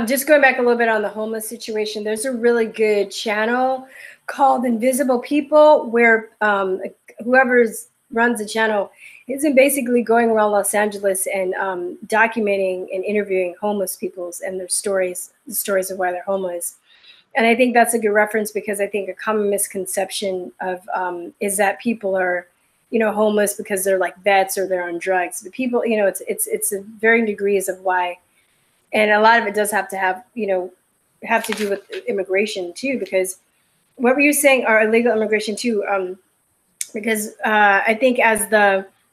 Just going back a little bit on the homeless situation, there's a really good channel called Invisible People where whoever runs the channel isn't basically going around Los Angeles and documenting and interviewing homeless peoples and their stories, the stories of why they're homeless. And I think that's a good reference because I think a common misconception of is that people are, homeless because they're like vets or they're on drugs. But people, it's varying degrees of why, and a lot of it does have to do with immigration too. Because what were you saying? Or illegal immigration too? Because I think as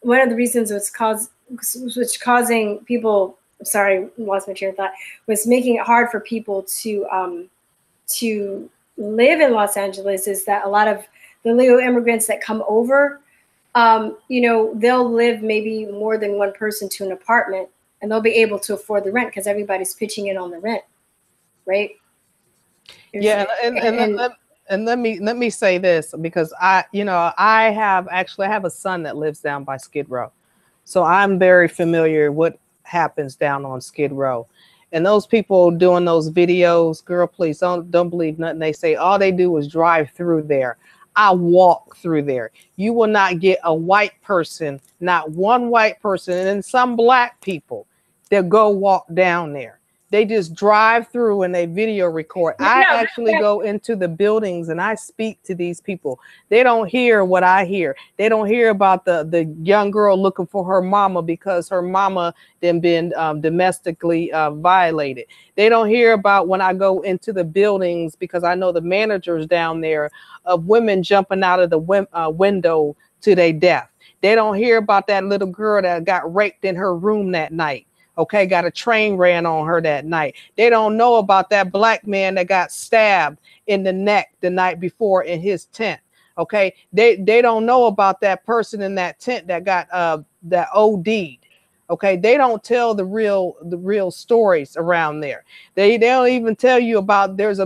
one of the reasons which causing people, sorry, lost my train of thought, was making it hard for people to live in Los Angeles is that a lot of the illegal immigrants that come over, they'll live maybe more than one person to an apartment, and they'll be able to afford the rent because everybody's pitching in on the rent, right? Yeah, and let me say this because I have a son that lives down by Skid Row, so I'm very familiar with what happens down on Skid Row. And those people doing those videos, girl, please don't believe nothing they say. All they do is drive through there. I walk through there. You will not get a white person, not one white person, and then some black people that go walk down there. They just drive through and they video record. I actually go into the buildings and I speak to these people. They don't hear what I hear. They don't hear about the young girl looking for her mama because her mama then been domestically violated. They don't hear about when I go into the buildings because I know the managers down there of women jumping out of the window to their death. They don't hear about that little girl that got raped in her room that night. Okay, got a train ran on her that night. They don't know about that black man that got stabbed in the neck the night before in his tent. Okay, they don't know about that person in that tent that got that OD'd. Okay, they don't tell the real stories around there. They don't even tell you about there's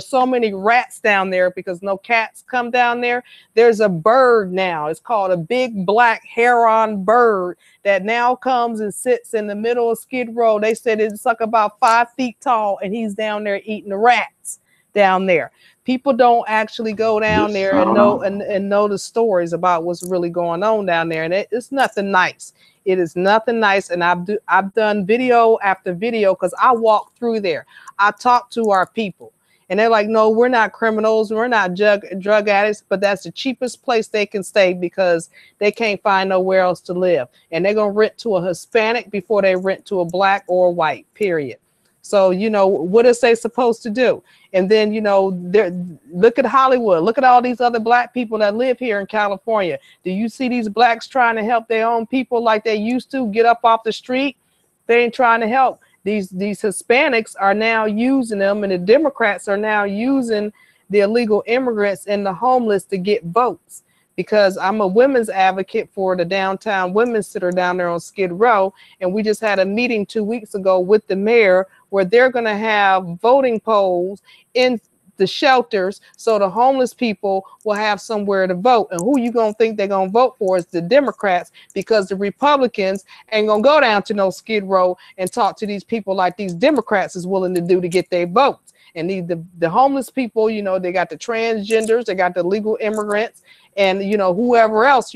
so many rats down there because no cats come down there. There's a bird now. It's called a big black heron bird that now comes and sits in the middle of Skid Row. They said it's like about 5 feet tall, and he's down there eating the rats down there. People don't actually go down there and know the stories about what's really going on down there, and it's nothing nice. It is nothing nice, and I've done video after video because I walk through there. I talk to our people, and they're like, "No, we're not criminals. We're not drug addicts, but that's the cheapest place they can stay because they can't find nowhere else to live, and they're gonna rent to a Hispanic before they rent to a black or a white. Period." So, what is they supposed to do? And then, look at Hollywood. Look at all these other black people that live here in California. Do you see these blacks trying to help their own people like they used to get up off the street? They ain't trying to help. These Hispanics are now using them, and the Democrats are now using the illegal immigrants and the homeless to get votes. Because I'm a women's advocate for the downtown women's center down there on Skid Row. And we just had a meeting 2 weeks ago with the mayor where they're going to have voting polls in the shelters so the homeless people will have somewhere to vote. And who you going to think they're going to vote for is the Democrats, because the Republicans ain't going to go down to no Skid Row and talk to these people like these Democrats is willing to do to get their votes. And the homeless people, they got the transgenders, they got the legal immigrants, and whoever else,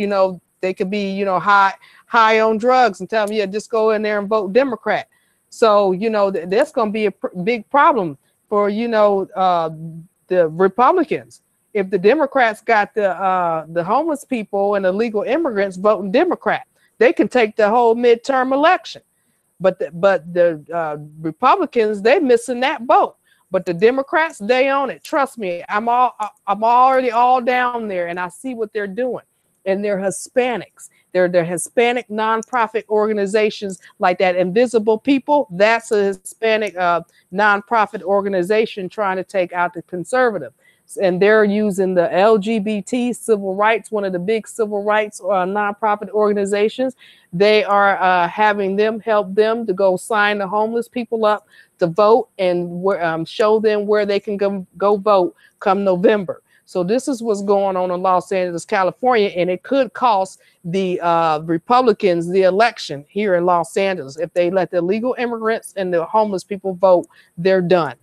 they could be high on drugs and tell them, yeah, just go in there and vote Democrat. So that's going to be a big problem for the Republicans if the Democrats got the homeless people and the legal immigrants voting Democrat. They can take the whole midterm election, but the Republicans, they missing that boat. But the Democrats, they own it. Trust me, I'm already all down there, and I see what they're doing. And they're Hispanics. They're Hispanic nonprofit organizations like that Invisible People. That's a Hispanic nonprofit organization trying to take out the conservative. And they're using the LGBT civil rights, one of the big civil rights nonprofit organizations. They are having them help them to go sign the homeless people up to vote and show them where they can go vote come November. So this is what's going on in Los Angeles, California, and it could cost the Republicans the election here in Los Angeles. If they let the illegal immigrants and the homeless people vote, they're done.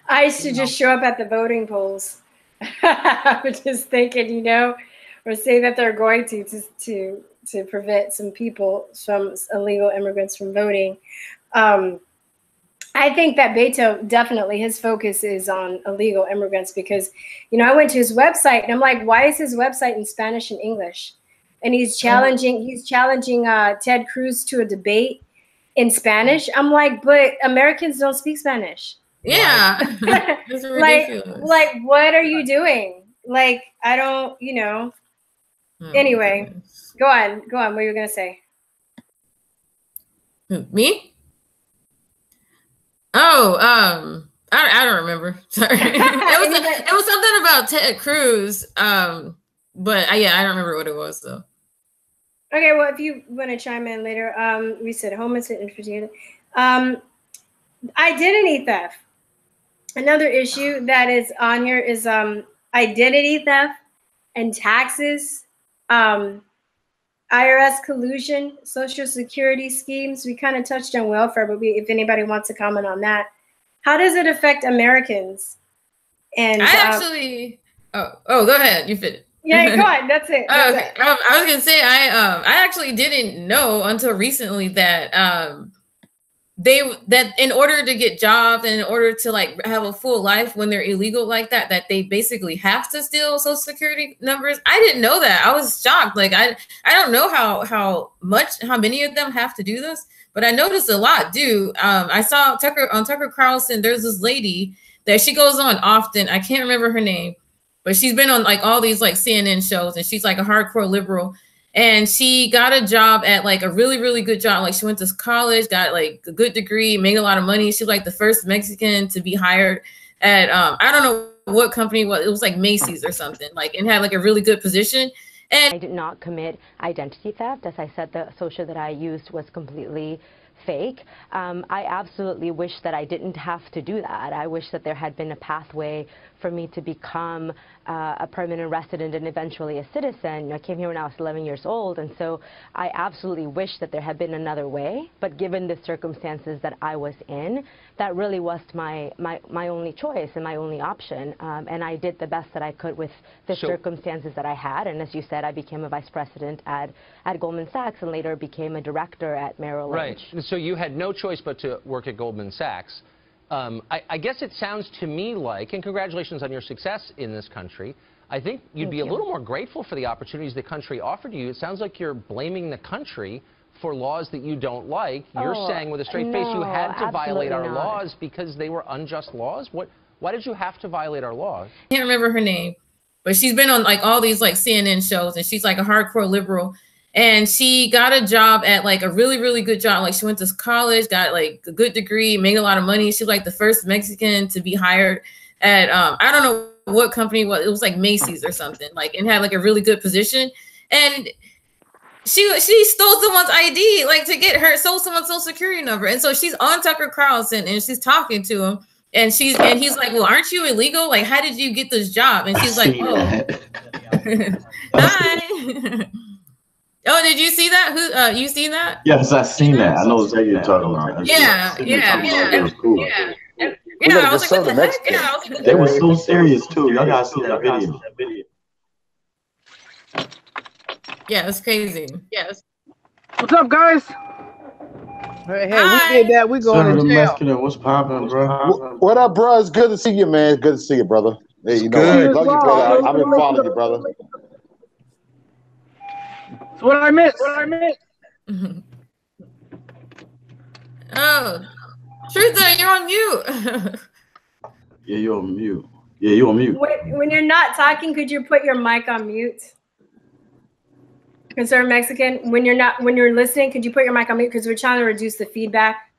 I used to just show up at the voting polls. I was just thinking, you know, or say that they're going to prevent some people, some illegal immigrants from voting. I think that Beto, definitely his focus is on illegal immigrants because, you know, I went to his website and I'm like, why is his website in Spanish and English? And he's challenging Ted Cruz to a debate in Spanish. I'm like, but Americans don't speak Spanish. Yeah. It's ridiculous. like, what are you doing? Like, I don't, you know. Anyway, go on. What were you going to say? Me? Oh, I don't remember. Sorry. it was something about Ted Cruz. But yeah, I don't remember what it was though. Okay, well, if you want to chime in later, we said homeless and infertility. Identity theft. Another issue that is on here is identity theft and taxes, IRS collusion, Social Security schemes. We kind of touched on welfare, but if anybody wants to comment on that, how does it affect Americans? And I actually, go ahead. You fit. Yeah, go on. That's it. That's okay. I was gonna say I actually didn't know until recently that that in order to get jobs and in order to like have a full life when they're illegal like that they basically have to steal Social Security numbers. I didn't know that. I was shocked. Like I don't know how many of them have to do this, but I noticed a lot do. I saw Tucker Carlson. There's this lady that she goes on often. I can't remember her name, but she's been on like all these like CNN shows, and she's like a hardcore liberal. And she got a job at like a really, really good job. Like she went to college, got like a good degree, made a lot of money. She's like the first Mexican to be hired at, I don't know what company it was like Macy's or something, like, and had like a really good position. And I did not commit identity theft. As I said, the social that I used was completely fake. I absolutely wish that I didn't have to do that. I wish that there had been a pathway for me to become a permanent resident and eventually a citizen. I came here when I was 11 years old, and so I absolutely wish that there had been another way. But given the circumstances that I was in, that really was my only choice and my only option. And I did the best that I could with the circumstances that I had. And as you said, I became a vice president at Goldman Sachs and later became a director at Merrill Lynch. Right. So you had no choice but to work at Goldman Sachs. I guess it sounds to me like, and congratulations on your success in this country, I think you'd be a little more grateful for the opportunities the country offered you. It sounds like you're blaming the country for laws that you don't like. You're saying with a straight face you had to violate our laws because they were unjust laws. Why did you have to violate our laws? I can't remember her name, but she's been on like all these like CNN shows, and she's like a hardcore liberal. And she got a job at like a really, really good job. Like she went to college, got like a good degree, made a lot of money. She's like the first Mexican to be hired at, I don't know what company it was like Macy's or something, like, and had like a really good position. And she stole someone's ID, like to get her, stole someone's Social Security number. And so she's on Tucker Carlson and she's talking to him. And he's like, well, aren't you illegal? Like, how did you get this job? And she's like, oh, hi. Oh, did you see that? Who you seen that? Yes, I seen that. I know exactly what you're talking about. Yeah. It was cool. Yeah, I was like, what the heck? Yeah, they were so serious too. Y'all gotta see that video. Yeah, it's crazy. Yes. What's up, guys? Hey, we did that. We going to jail. What's poppin', bro? What up, bro? It's good to see you, man. Good to see you, brother. Hey, you know, I love you, brother. I've been following you, brother. What I missed? Oh, Truth, you're on mute. Yeah, you're on mute. Yeah, you're on mute. When you're not talking, could you put your mic on mute? Because they're Mexican. When you're listening, could you put your mic on mute? Because we're trying to reduce the feedback.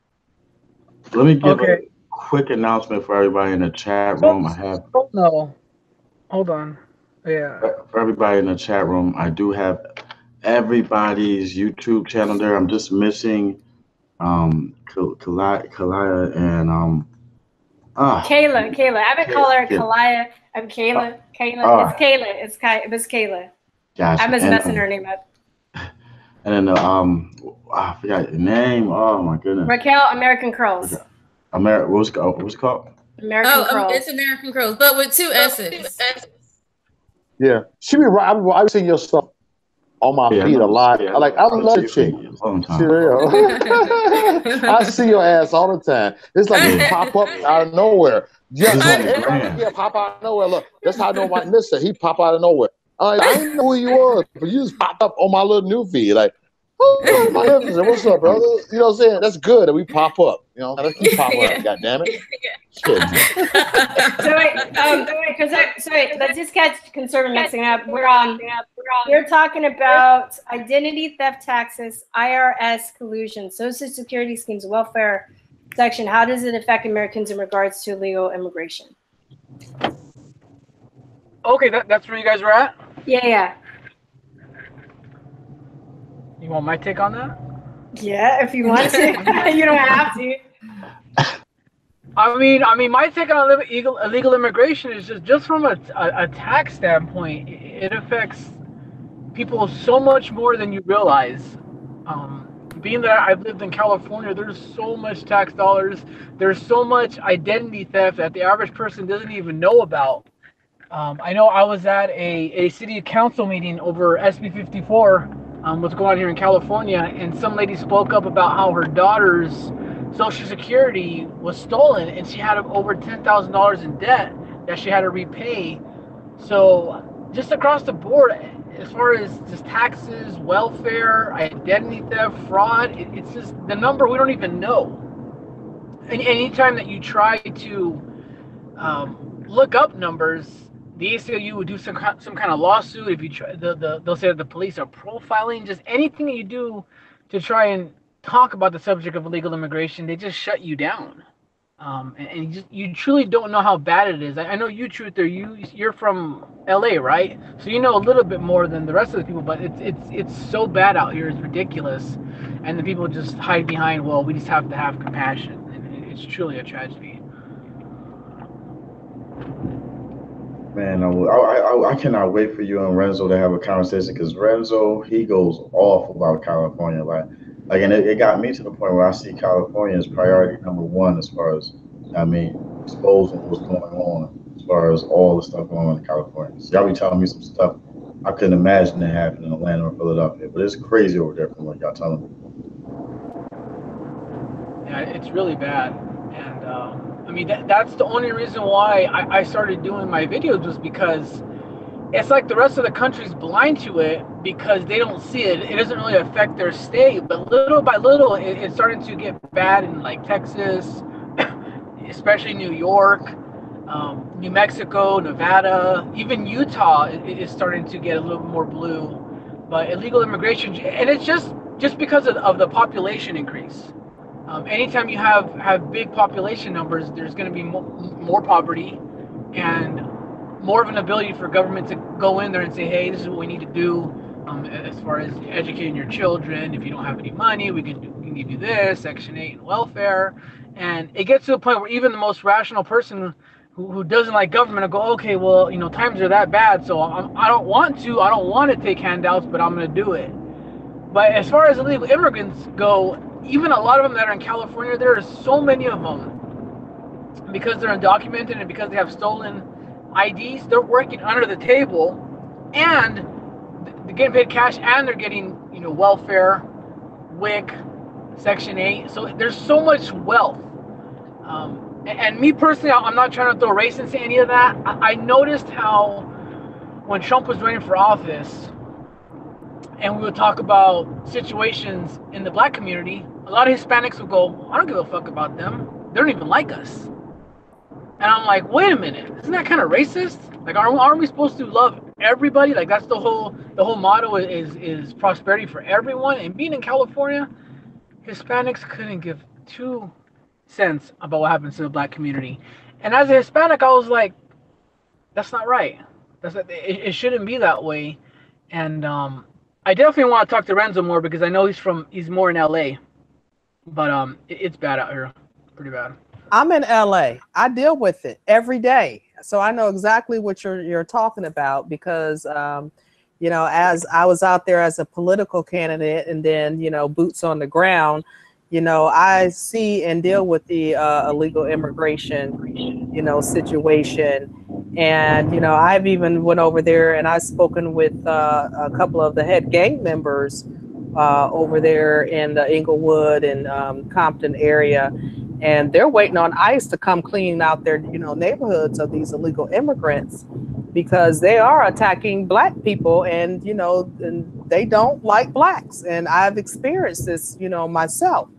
Let me give a quick announcement for everybody in the chat room. Hold on. Yeah. For everybody in the chat room, I do have everybody's YouTube channel there. I'm just missing Kaila and Kaila. I would call her Kaila. I'm Kaila. It's Kaila. It was Kaila. Gotcha. I was messing her name up. And then I forgot your name. Oh my goodness. Raquel American Curls. What's it called? American Curls. It's American Curls, but with 2 S's. Yeah, she be right. I've seen your stuff on my feed a lot. I love the chick. I see your ass all the time. It's like you pop up out of nowhere. Yeah, pop out of nowhere. Look, that's how I know my mister. He pop out of nowhere. I didn't know who you was, but you just popped up on my little new feed. Like, oh, my goodness, what's up, brother? You know what I'm saying? That's good that we pop up. You know, let's keep popping up. God damn it. Sorry, let's just catch conservative mixing up. We're talking about identity theft taxes, IRS collusion, Social Security schemes, welfare section. How does it affect Americans in regards to illegal immigration? Okay, that's where you guys were at? Yeah. You want my take on that? Yeah, if you want to. You don't have to. I mean, my take on illegal immigration is just from a tax standpoint, it affects people so much more than you realize. Being that I've lived in California, there's so much tax dollars. There's so much identity theft that the average person doesn't even know about. I know I was at a city council meeting over SB 54, what's going on here in California, and some lady spoke up about how her daughter's Social Security was stolen, and she had over $10,000 in debt that she had to repay. So just across the board, as far as just taxes, welfare, identity theft, fraud, it's just the number we don't even know. And anytime that you try to look up numbers, the ACLU would do some kind of lawsuit. If you try, they'll say that the police are profiling. Just anything that you do to try and talk about the subject of illegal immigration, they just shut you down. And you truly don't know how bad it is. I know you, Truther, you're from LA, right? So you know a little bit more than the rest of the people, but it's so bad out here. It's ridiculous. And the people just hide behind, well, we just have to have compassion. And it's truly a tragedy. Man, I cannot wait for you and Renzo to have a conversation, because Renzo, he goes off about California. And it got me to the point where I see California as priority #1 as far as, exposing what's going on as far as all the stuff going on in California. So y'all be telling me some stuff I couldn't imagine it happening in Atlanta or Philadelphia, but it's crazy over there from what y'all telling me. Yeah, it's really bad. And I mean, that's the only reason why I started doing my videos, was because it's like the rest of the country's blind to it because they don't see it. It doesn't really affect their state, but little by little, it's starting to get bad in like Texas, especially New York, New Mexico, Nevada, even Utah is starting to get a little more blue. But illegal immigration, and it's just because of the population increase. Anytime you have big population numbers, there's going to be more poverty and more of an ability for government to go in there and say, hey, this is what we need to do as far as educating your children. If you don't have any money, we can give you this, Section 8 and welfare. And it gets to a point where even the most rational person who doesn't like government will go, okay, well, times are that bad, so I don't want to take handouts, but I'm going to do it. But as far as illegal immigrants go, even a lot of them that are in California, there are so many of them, because they're undocumented and because they have stolen IDs, they're working under the table, and they're getting paid cash, and they're getting, welfare, WIC, Section 8. So there's so much wealth. And me personally, I'm not trying to throw race into any of that. I noticed how when Trump was running for office, and we would talk about situations in the black community, a lot of Hispanics would go, I don't give a fuck about them. They don't even like us. And I'm like, wait a minute, isn't that kind of racist? Like, aren't we supposed to love everybody? Like, that's the whole motto is prosperity for everyone. And being in California, Hispanics couldn't give 2 cents about what happens to the black community. And as a Hispanic, I was like, that's not right. It shouldn't be that way. And I definitely want to talk to Renzo more, because I know he's more in LA. But it's bad out here, pretty bad. I'm in LA. I deal with it every day. So I know exactly what you're talking about because, you know, as I was out there as a political candidate and then, you know, boots on the ground, you know, I see and deal with the illegal immigration, you know, situation. And, you know, I've even went over there and I've spoken with a couple of the head gang members over there in the Inglewood and Compton area. And they're waiting on ICE to come clean out their, you know, neighborhoods of these illegal immigrants because they are attacking Black people and, you know, and they don't like Blacks. And I've experienced this, you know, myself.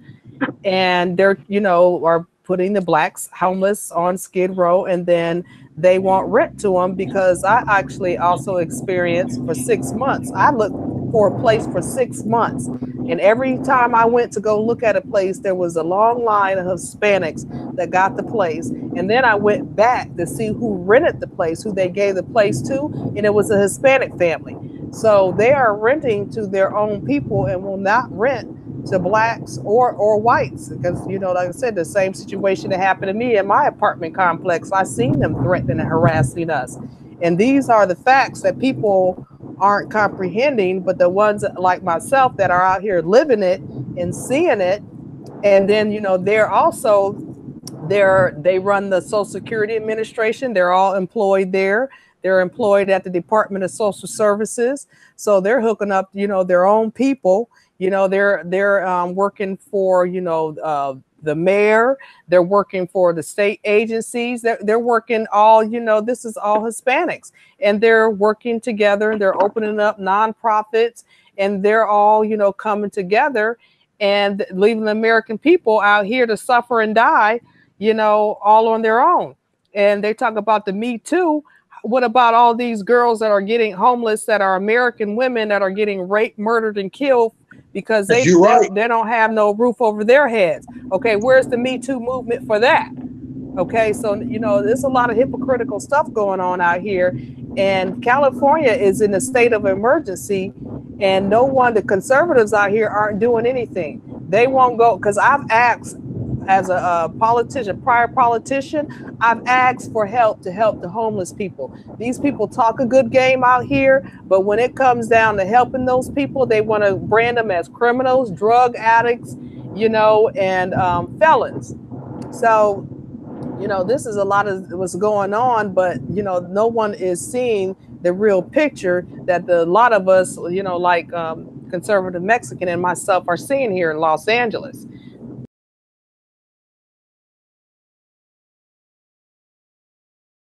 And they're, you know, are putting the Blacks homeless on Skid Row, and then they want rent to them because I actually also experienced for 6 months. I looked for a place for 6 months, and every time I went to go look at a place, there was a long line of Hispanics that got the place. And then I went back to see who rented the place, who they gave the place to, and it was a Hispanic family. So they are renting to their own people and will not rent to Blacks or whites because, you know, like I said, the same situation that happened to me in my apartment complex. I seen them threatening and harassing us. And these are the facts that people aren't comprehending, but the ones like myself that are out here living it and seeing it. And then, you know, they're also they run the Social Security Administration. They're all employed there. They're employed at the Department of Social Services. So they're hooking up, you know, their own people. You know, they're working for, you know, the mayor. They're working for the state agencies. They're working all, you know, this is all Hispanics. And they're working together. They're opening up nonprofits. And they're all, you know, coming together and leaving the American people out here to suffer and die, you know, all on their own. And they talk about the Me Too. What about all these girls that are getting homeless, that are American women that are getting raped, murdered, and killed because they don't have no roof over their heads? Okay, where's the Me Too movement for that? Okay, so, you know, there's a lot of hypocritical stuff going on out here. And California is in a state of emergency. And no one, the conservatives out here aren't doing anything. They won't go, because I've asked, as a politician, prior politician, I've asked for help to help the homeless people. These people talk a good game out here, but when it comes down to helping those people, they want to brand them as criminals, drug addicts, you know, and felons. So, you know, this is a lot of what's going on, but, you know, no one is seeing the real picture that a lot of us, you know, like conservative Mexican and myself are seeing here in Los Angeles.